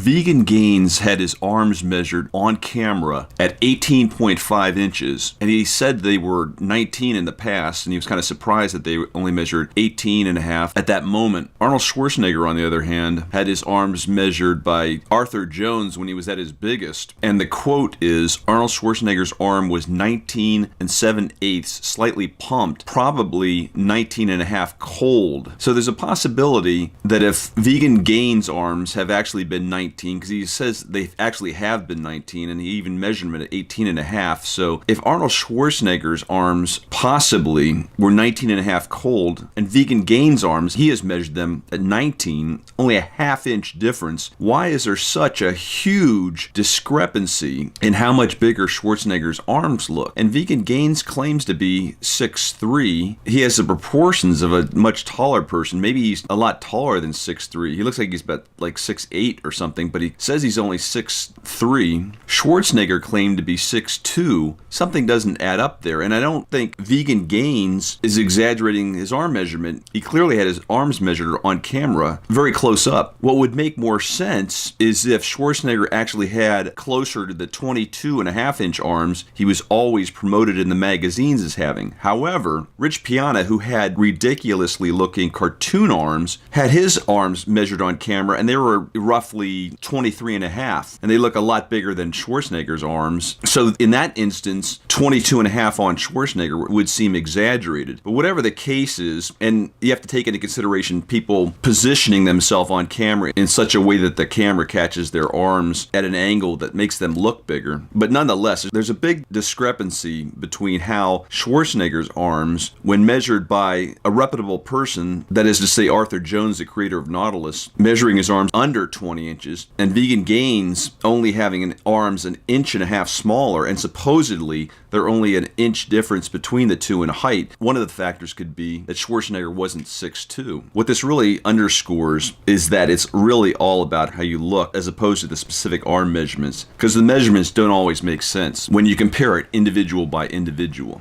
Vegan Gains had his arms measured on camera at 18.5 inches, and he said they were 19 in the past, and he was kind of surprised that they only measured 18 and a half at that moment. Arnold Schwarzenegger, on the other hand, had his arms measured by Arthur Jones when he was at his biggest, and the quote is, Arnold Schwarzenegger's arm was 19 and 7/8, slightly pumped, probably 19 and a half cold. So there's a possibility that if Vegan Gains' arms have actually been 19, because he says they actually have been 19, and he even measured them at 18 and a half. So if Arnold Schwarzenegger's arms possibly were 19 and a half cold, and Vegan Gains' arms, he has measured them at 19, only a half-inch difference, why is there such a huge discrepancy in how much bigger Schwarzenegger's arms look? And Vegan Gains claims to be 6'3". He has the proportions of a much taller person. Maybe he's a lot taller than 6'3". He looks like he's about like 6'8" or something, but he says he's only 6'3". Schwarzenegger claimed to be 6'2". Something doesn't add up there, and I don't think Vegan Gains is exaggerating his arm measurement. He clearly had his arms measured on camera very close up. What would make more sense is if Schwarzenegger actually had closer to the 22.5-inch arms he was always promoted in the magazines as having. However, Rich Piana, who had ridiculously looking cartoon arms, had his arms measured on camera, and they were roughly 23.5, and they look a lot bigger than Schwarzenegger's arms. So in that instance, 22.5 on Schwarzenegger would seem exaggerated. But whatever the case is, and you have to take into consideration people positioning themselves on camera in such a way that the camera catches their arms at an angle that makes them look bigger. But nonetheless, there's a big discrepancy between how Schwarzenegger's arms, when measured by a reputable person, that is to say Arthur Jones, the creator of Nautilus, measuring his arms under 20 inches, and Vegan Gains only having arms an inch and a half smaller, and supposedly they're only an inch difference between the two in height. One of the factors could be that Schwarzenegger wasn't 6'2". What this really underscores is that it's really all about how you look as opposed to the specific arm measurements, because the measurements don't always make sense when you compare it individual by individual.